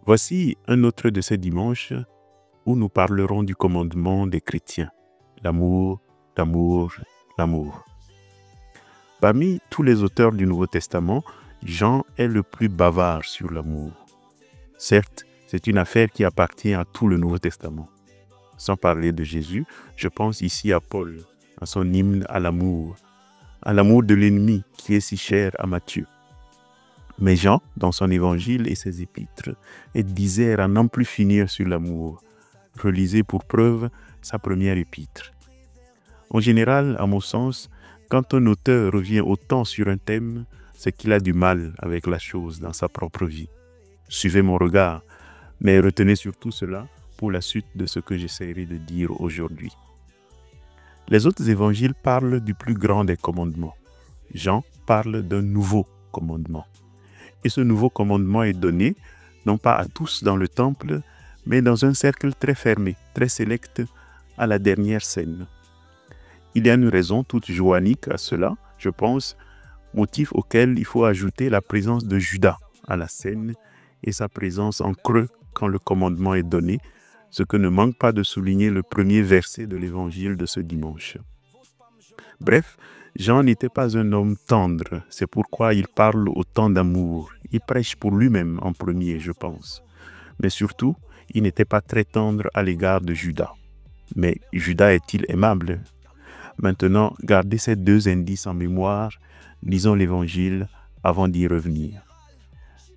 Voici un autre de ces dimanches où nous parlerons du commandement des chrétiens. L'amour, l'amour, l'amour. Parmi tous les auteurs du Nouveau Testament, Jean est le plus bavard sur l'amour. Certes, c'est une affaire qui appartient à tout le Nouveau Testament. Sans parler de Jésus, je pense ici à Paul, à son hymne à l'amour de l'ennemi qui est si cher à Matthieu. Mais Jean, dans son évangile et ses épîtres, est disert à n'en plus finir sur l'amour. Relisez pour preuve sa première épître. En général, à mon sens, quand un auteur revient autant sur un thème, c'est qu'il a du mal avec la chose dans sa propre vie. Suivez mon regard, mais retenez surtout cela pour la suite de ce que j'essaierai de dire aujourd'hui. Les autres évangiles parlent du plus grand des commandements. Jean parle d'un nouveau commandement. Et ce nouveau commandement est donné, non pas à tous dans le temple, mais dans un cercle très fermé, très sélect, à la dernière scène. Il y a une raison toute joannique à cela, je pense, motif auquel il faut ajouter la présence de Judas à la scène et sa présence en creux quand le commandement est donné, ce que ne manque pas de souligner le premier verset de l'évangile de ce dimanche. Bref, Jean n'était pas un homme tendre, c'est pourquoi il parle autant d'amour. Il prêche pour lui-même en premier, je pense. Mais surtout, il n'était pas très tendre à l'égard de Judas. Mais Judas est-il aimable? Maintenant, gardez ces deux indices en mémoire, lisons l'évangile avant d'y revenir.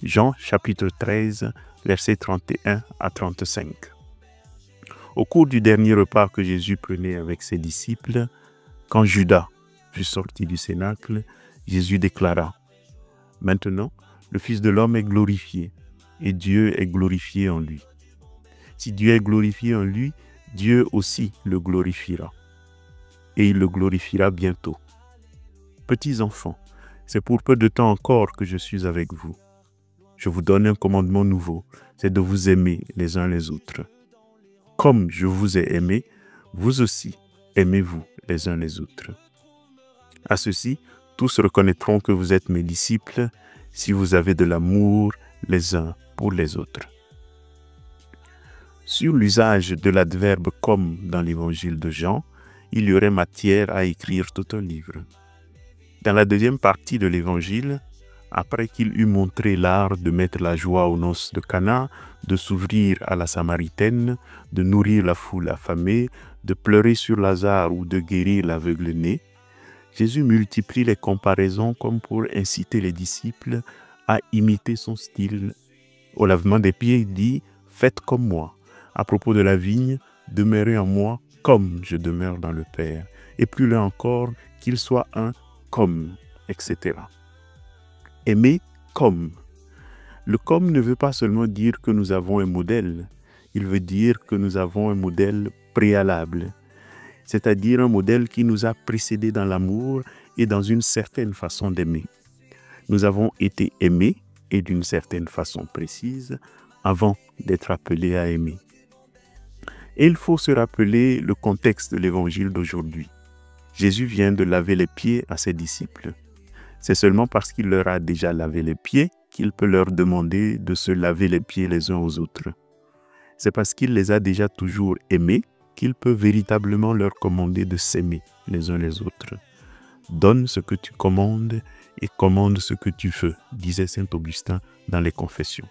Jean chapitre 13, versets 31 à 35. Au cours du dernier repas que Jésus prenait avec ses disciples, quand Judas fut sorti du cénacle, Jésus déclara: « Maintenant, le Fils de l'homme est glorifié, et Dieu est glorifié en lui. Si Dieu est glorifié en lui, Dieu aussi le glorifiera. Et il le glorifiera bientôt. Petits enfants, c'est pour peu de temps encore que je suis avec vous. Je vous donne un commandement nouveau, c'est de vous aimer les uns les autres. Comme je vous ai aimé, vous aussi aimez-vous les uns les autres. À ceci, tous reconnaîtront que vous êtes mes disciples si vous avez de l'amour les uns pour les autres. » Sur l'usage de l'adverbe « comme » dans l'évangile de Jean, il y aurait matière à écrire tout un livre. Dans la deuxième partie de l'évangile, après qu'il eut montré l'art de mettre la joie aux noces de Cana, de s'ouvrir à la Samaritaine, de nourrir la foule affamée, de pleurer sur Lazare ou de guérir l'aveugle-né, Jésus multiplie les comparaisons comme pour inciter les disciples à imiter son style. Au lavement des pieds, il dit « Faites comme moi ». À propos de la vigne, « Demeurez en moi comme je demeure dans le Père ». Et plus loin encore, qu'il soit un comme, etc. Aimer comme. Le comme ne veut pas seulement dire que nous avons un modèle, il veut dire que nous avons un modèle préalable, c'est-à-dire un modèle qui nous a précédés dans l'amour et dans une certaine façon d'aimer. Nous avons été aimés, et d'une certaine façon précise, avant d'être appelés à aimer. Et il faut se rappeler le contexte de l'évangile d'aujourd'hui. Jésus vient de laver les pieds à ses disciples. C'est seulement parce qu'il leur a déjà lavé les pieds qu'il peut leur demander de se laver les pieds les uns aux autres. C'est parce qu'il les a déjà toujours aimés qu'il peut véritablement leur commander de s'aimer les uns les autres. « Donne ce que tu commandes et commande ce que tu veux », disait saint Augustin dans les Confessions.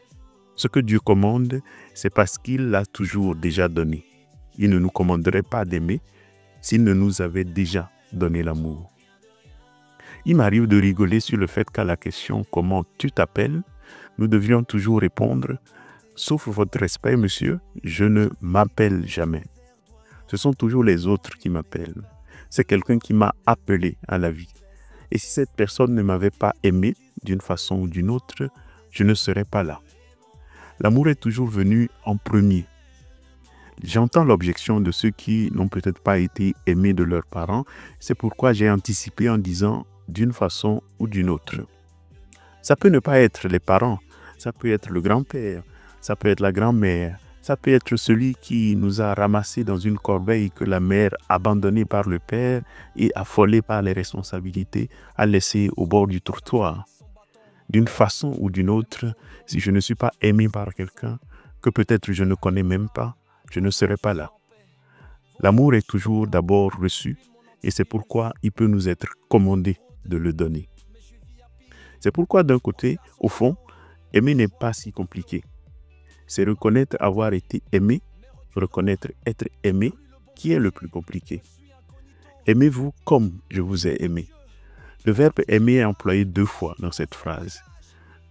Ce que Dieu commande, c'est parce qu'il l'a toujours déjà donné. Il ne nous commanderait pas d'aimer s'il ne nous avait déjà donné l'amour. Il m'arrive de rigoler sur le fait qu'à la question « Comment tu t'appelles ?», nous devrions toujours répondre « Sauf votre respect, monsieur, je ne m'appelle jamais. » Ce sont toujours les autres qui m'appellent. C'est quelqu'un qui m'a appelé à la vie. Et si cette personne ne m'avait pas aimé d'une façon ou d'une autre, je ne serais pas là. L'amour est toujours venu en premier. J'entends l'objection de ceux qui n'ont peut-être pas été aimés de leurs parents. C'est pourquoi j'ai anticipé en disant d'une façon ou d'une autre. Ça peut ne pas être les parents, ça peut être le grand-père, ça peut être la grand-mère, ça peut être celui qui nous a ramassés dans une corbeille que la mère, abandonnée par le père et affolée par les responsabilités, a laissé au bord du trottoir. D'une façon ou d'une autre, si je ne suis pas aimé par quelqu'un, que peut-être je ne connais même pas, je ne serai pas là. L'amour est toujours d'abord reçu et c'est pourquoi il peut nous être commandé de le donner. C'est pourquoi d'un côté, au fond, aimer n'est pas si compliqué. C'est reconnaître avoir été aimé, reconnaître être aimé qui est le plus compliqué. Aimez-vous comme je vous ai aimé. Le verbe aimer est employé 2 fois dans cette phrase.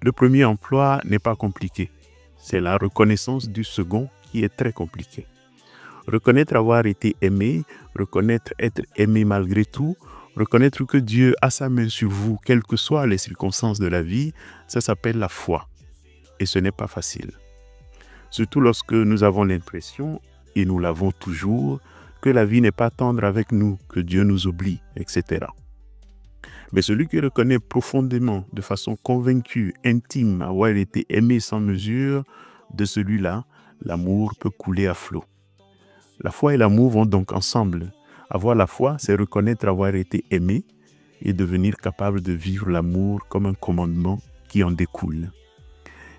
Le premier emploi n'est pas compliqué. C'est la reconnaissance du second qui est très compliqué. Reconnaître avoir été aimé, reconnaître être aimé malgré tout, reconnaître que Dieu a sa main sur vous, quelles que soient les circonstances de la vie, ça s'appelle la foi. Et ce n'est pas facile. Surtout lorsque nous avons l'impression, et nous l'avons toujours, que la vie n'est pas tendre avec nous, que Dieu nous oublie, etc. Mais celui qui reconnaît profondément, de façon convaincue, intime, avoir été aimé sans mesure, de celui-là, l'amour peut couler à flot. La foi et l'amour vont donc ensemble. Avoir la foi, c'est reconnaître avoir été aimé et devenir capable de vivre l'amour comme un commandement qui en découle.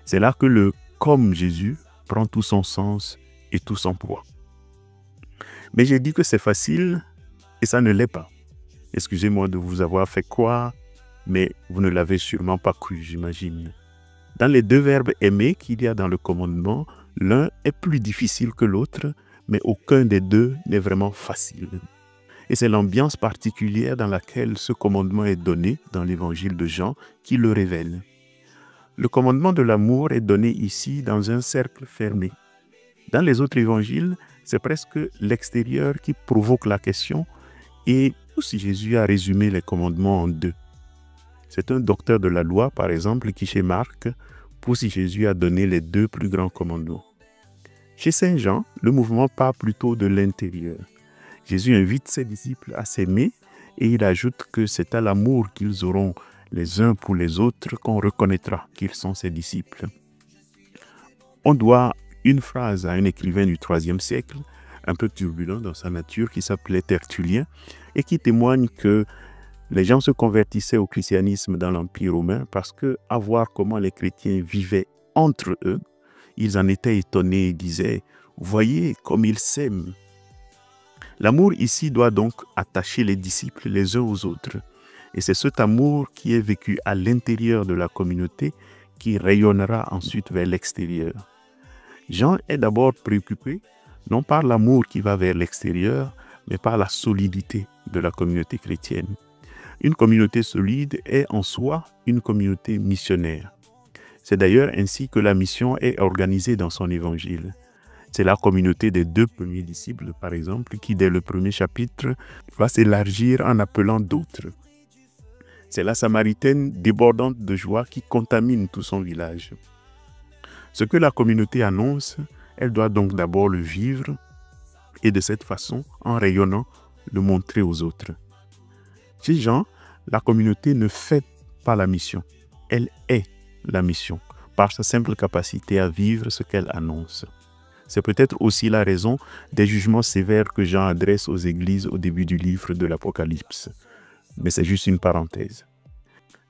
C'est là que le « comme Jésus » prend tout son sens et tout son poids. Mais j'ai dit que c'est facile et ça ne l'est pas. Excusez-moi de vous avoir fait croire, mais vous ne l'avez sûrement pas cru, j'imagine. Dans les 2 verbes aimer qu'il y a dans le commandement, l'un est plus difficile que l'autre, mais aucun des 2 n'est vraiment facile. Et c'est l'ambiance particulière dans laquelle ce commandement est donné dans l'évangile de Jean qui le révèle. Le commandement de l'amour est donné ici dans un cercle fermé. Dans les autres évangiles, c'est presque l'extérieur qui provoque la question et si Jésus a résumé les commandements en 2. C'est un docteur de la loi, par exemple, qui chez Marc pousse si Jésus a donné les 2 plus grands commandements. Chez Saint Jean, le mouvement part plutôt de l'intérieur. Jésus invite ses disciples à s'aimer et il ajoute que c'est à l'amour qu'ils auront les uns pour les autres qu'on reconnaîtra qu'ils sont ses disciples. On doit une phrase à un écrivain du IIIe siècle, un peu turbulent dans sa nature, qui s'appelait Tertullien et qui témoigne que les gens se convertissaient au christianisme dans l'Empire romain parce que, à voir comment les chrétiens vivaient entre eux, ils en étaient étonnés et disaient « Voyez comme ils s'aiment ». L'amour ici doit donc attacher les disciples les uns aux autres. Et c'est cet amour qui est vécu à l'intérieur de la communauté qui rayonnera ensuite vers l'extérieur. Jean est d'abord préoccupé, non par l'amour qui va vers l'extérieur, mais par la solidité de la communauté chrétienne. Une communauté solide est en soi une communauté missionnaire. C'est d'ailleurs ainsi que la mission est organisée dans son évangile. C'est la communauté des 2 premiers disciples, par exemple, qui, dès le premier chapitre, va s'élargir en appelant d'autres. C'est la Samaritaine débordante de joie qui contamine tout son village. Ce que la communauté annonce, elle doit donc d'abord le vivre et de cette façon, en rayonnant, le montrer aux autres. Chez Jean, la communauté ne fait pas la mission, elle est la mission, par sa simple capacité à vivre ce qu'elle annonce. C'est peut-être aussi la raison des jugements sévères que Jean adresse aux églises au début du livre de l'Apocalypse. Mais c'est juste une parenthèse.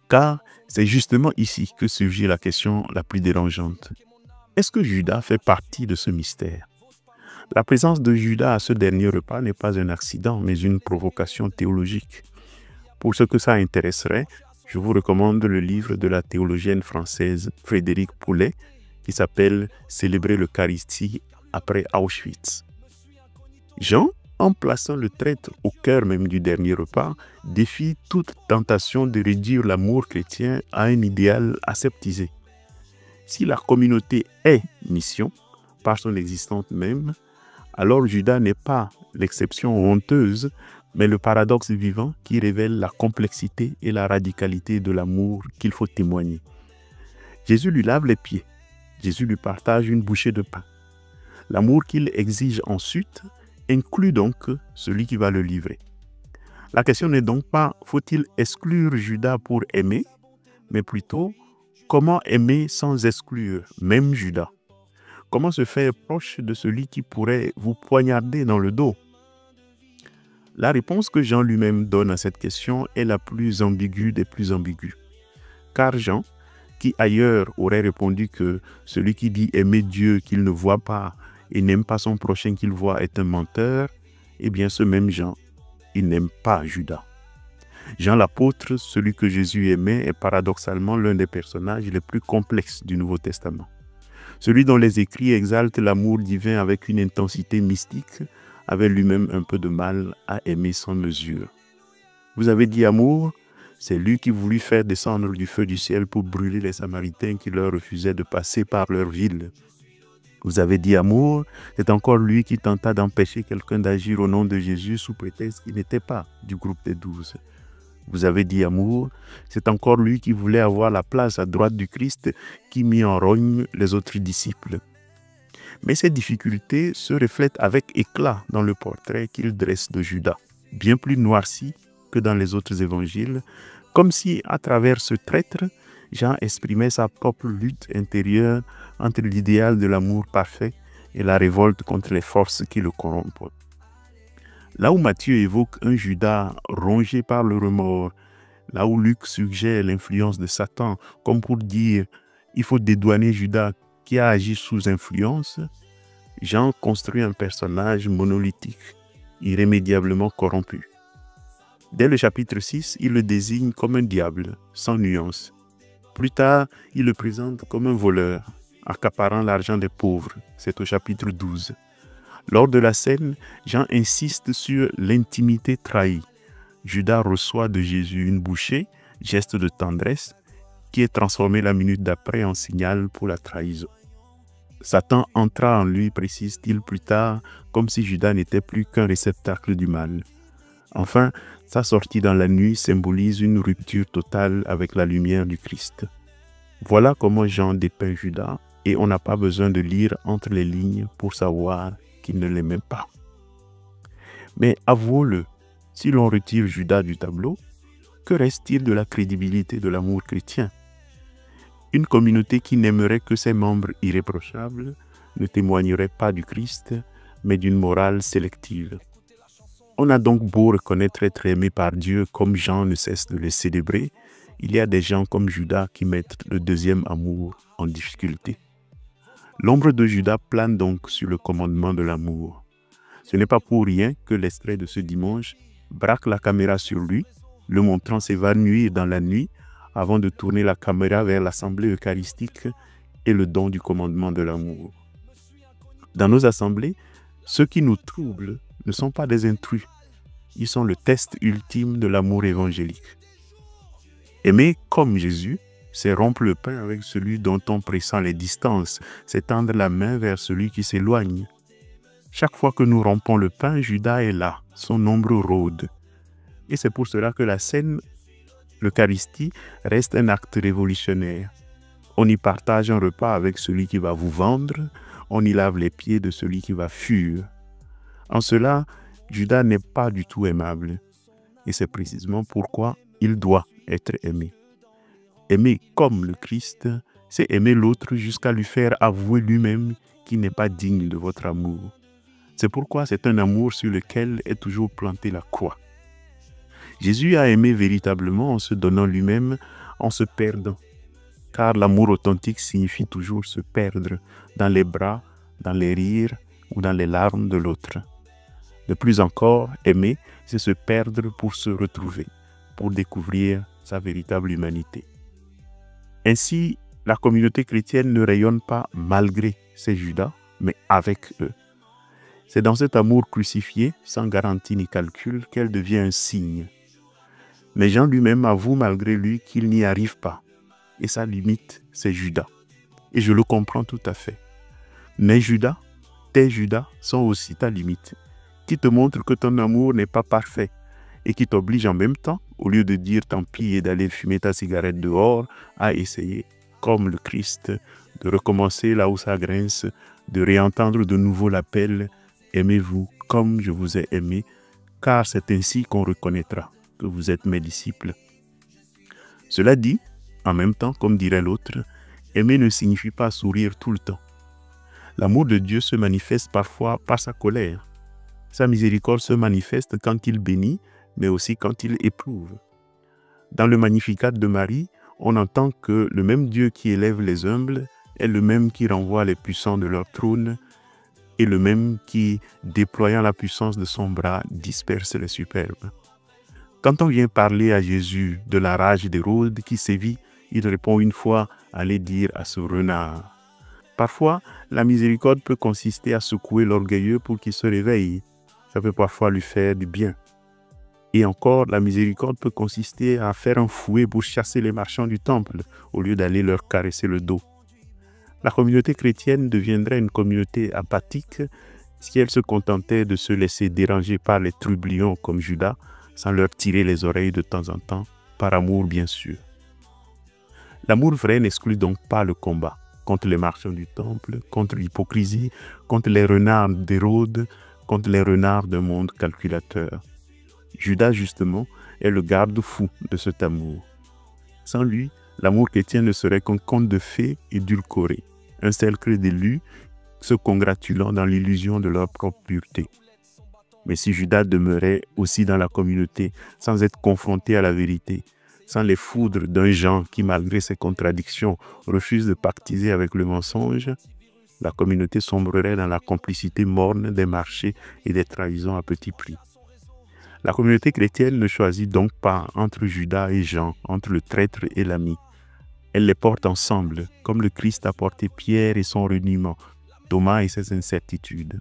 Car c'est justement ici que surgit la question la plus dérangeante. Est-ce que Judas fait partie de ce mystère? La présence de Judas à ce dernier repas n'est pas un accident, mais une provocation théologique. Pour ce que ça intéresserait, je vous recommande le livre de la théologienne française Frédérique Poulet qui s'appelle « Célébrer l'Eucharistie après Auschwitz ». Jean, en plaçant le traître au cœur même du dernier repas, défie toute tentation de réduire l'amour chrétien à un idéal aseptisé. Si la communauté est mission, par son existence même, alors Judas n'est pas l'exception honteuse, mais le paradoxe vivant qui révèle la complexité et la radicalité de l'amour qu'il faut témoigner. Jésus lui lave les pieds. Jésus lui partage une bouchée de pain. L'amour qu'il exige ensuite inclut donc celui qui va le livrer. La question n'est donc pas « faut-il exclure Judas pour aimer ?» mais plutôt « comment aimer sans exclure même Judas ?» Comment se faire proche de celui qui pourrait vous poignarder dans le dos? La réponse que Jean lui-même donne à cette question est la plus ambiguë des plus ambiguës. Car Jean, qui ailleurs aurait répondu que celui qui dit aimer Dieu qu'il ne voit pas et n'aime pas son prochain qu'il voit est un menteur, eh bien ce même Jean, il n'aime pas Judas. Jean l'apôtre, celui que Jésus aimait, est paradoxalement l'un des personnages les plus complexes du Nouveau Testament. Celui dont les écrits exaltent l'amour divin avec une intensité mystique, avait lui-même un peu de mal à aimer sans mesure. Vous avez dit amour, c'est lui qui voulut faire descendre du feu du ciel pour brûler les Samaritains qui leur refusaient de passer par leur ville. Vous avez dit amour, c'est encore lui qui tenta d'empêcher quelqu'un d'agir au nom de Jésus sous prétexte qu'il n'était pas du groupe des 12. Vous avez dit amour, c'est encore lui qui voulait avoir la place à droite du Christ qui mit en rogne les autres disciples. Mais ces difficultés se reflètent avec éclat dans le portrait qu'il dresse de Judas, bien plus noirci que dans les autres évangiles, comme si à travers ce traître, Jean exprimait sa propre lutte intérieure entre l'idéal de l'amour parfait et la révolte contre les forces qui le corrompent. Là où Matthieu évoque un Judas rongé par le remords, là où Luc suggère l'influence de Satan, comme pour dire « il faut dédouaner Judas qui a agi sous influence », Jean construit un personnage monolithique, irrémédiablement corrompu. Dès le chapitre 6, il le désigne comme un diable, sans nuance. Plus tard, il le présente comme un voleur, accaparant l'argent des pauvres. C'est au chapitre 12. Lors de la scène, Jean insiste sur l'intimité trahie. Judas reçoit de Jésus une bouchée, geste de tendresse, qui est transformé la minute d'après en signal pour la trahison. Satan entra en lui, précise-t-il plus tard, comme si Judas n'était plus qu'un réceptacle du mal. Enfin, sa sortie dans la nuit symbolise une rupture totale avec la lumière du Christ. Voilà comment Jean dépeint Judas, et on n'a pas besoin de lire entre les lignes pour savoir qu'il ne l'aimait pas. Mais avouons-le, si l'on retire Judas du tableau, que reste-t-il de la crédibilité de l'amour chrétien? Une communauté qui n'aimerait que ses membres irréprochables ne témoignerait pas du Christ, mais d'une morale sélective. On a donc beau reconnaître être aimé par Dieu comme Jean ne cesse de le célébrer, il y a des gens comme Judas qui mettent le deuxième amour en difficulté. L'ombre de Judas plane donc sur le commandement de l'amour. Ce n'est pas pour rien que l'extrait de ce dimanche braque la caméra sur lui, le montrant s'évanouir dans la nuit avant de tourner la caméra vers l'assemblée eucharistique et le don du commandement de l'amour. Dans nos assemblées, ceux qui nous troublent ne sont pas des intrus. Ils sont le test ultime de l'amour évangélique. Aimer comme Jésus, c'est rompre le pain avec celui dont on pressent les distances, c'est tendre la main vers celui qui s'éloigne. Chaque fois que nous rompons le pain, Judas est là, son ombre rôde. Et c'est pour cela que la scène, l'Eucharistie, reste un acte révolutionnaire. On y partage un repas avec celui qui va vous vendre, on y lave les pieds de celui qui va fuir. En cela, Judas n'est pas du tout aimable. Et c'est précisément pourquoi il doit être aimé. Aimer comme le Christ, c'est aimer l'autre jusqu'à lui faire avouer lui-même qu'il n'est pas digne de votre amour. C'est pourquoi c'est un amour sur lequel est toujours plantée la croix. Jésus a aimé véritablement en se donnant lui-même, en se perdant. Car l'amour authentique signifie toujours se perdre dans les bras, dans les rires ou dans les larmes de l'autre. De plus encore, aimer, c'est se perdre pour se retrouver, pour découvrir sa véritable humanité. Ainsi, la communauté chrétienne ne rayonne pas malgré ces Judas, mais avec eux. C'est dans cet amour crucifié, sans garantie ni calcul, qu'elle devient un signe. Mais Jean lui-même avoue malgré lui qu'il n'y arrive pas. Et sa limite, c'est Judas. Et je le comprends tout à fait. Mais Judas, tes Judas sont aussi ta limite, qui te montre que ton amour n'est pas parfait et qui t'oblige en même temps, au lieu de dire tant pis et d'aller fumer ta cigarette dehors, à essayer, comme le Christ, de recommencer là où ça grince, de réentendre de nouveau l'appel « Aimez-vous comme je vous ai aimé, car c'est ainsi qu'on reconnaîtra que vous êtes mes disciples. » Cela dit, en même temps, comme dirait l'autre, aimer ne signifie pas sourire tout le temps. L'amour de Dieu se manifeste parfois par sa colère. Sa miséricorde se manifeste quand il bénit, mais aussi quand il éprouve. Dans le Magnificat de Marie, on entend que le même Dieu qui élève les humbles est le même qui renvoie les puissants de leur trône et le même qui, déployant la puissance de son bras, disperse les superbes. Quand on vient parler à Jésus de la rage d'Hérode qui sévit, il répond une fois « Allez dire à ce renard ». Parfois, la miséricorde peut consister à secouer l'orgueilleux pour qu'il se réveille. Ça peut parfois lui faire du bien. Et encore, la miséricorde peut consister à faire un fouet pour chasser les marchands du temple, au lieu d'aller leur caresser le dos. La communauté chrétienne deviendrait une communauté apathique si elle se contentait de se laisser déranger par les trublions comme Judas, sans leur tirer les oreilles de temps en temps, par amour bien sûr. L'amour vrai n'exclut donc pas le combat contre les marchands du temple, contre l'hypocrisie, contre les renards d'Hérode, contre les renards d'un monde calculateur. Judas, justement, est le garde-fou de cet amour. Sans lui, l'amour chrétien ne serait qu'un conte de fées édulcoré, un cercle d'élus se congratulant dans l'illusion de leur propre pureté. Mais si Judas demeurait aussi dans la communauté, sans être confronté à la vérité, sans les foudres d'un Jean qui, malgré ses contradictions, refuse de pactiser avec le mensonge, la communauté sombrerait dans la complicité morne des marchés et des trahisons à petit prix. La communauté chrétienne ne choisit donc pas entre Judas et Jean, entre le traître et l'ami. Elle les porte ensemble, comme le Christ a porté Pierre et son reniement, Thomas et ses incertitudes.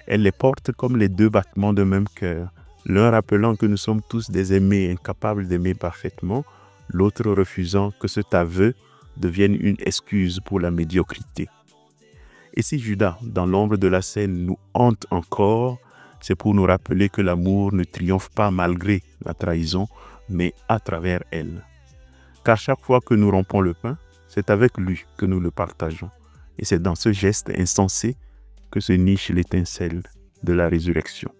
Elle les porte comme les deux battements d'un même cœur, l'un rappelant que nous sommes tous des aimés incapables d'aimer parfaitement, l'autre refusant que cet aveu devienne une excuse pour la médiocrité. Et si Judas, dans l'ombre de la scène, nous hante encore, c'est pour nous rappeler que l'amour ne triomphe pas malgré la trahison, mais à travers elle. Car chaque fois que nous rompons le pain, c'est avec lui que nous le partageons. Et c'est dans ce geste insensé que se niche l'étincelle de la résurrection.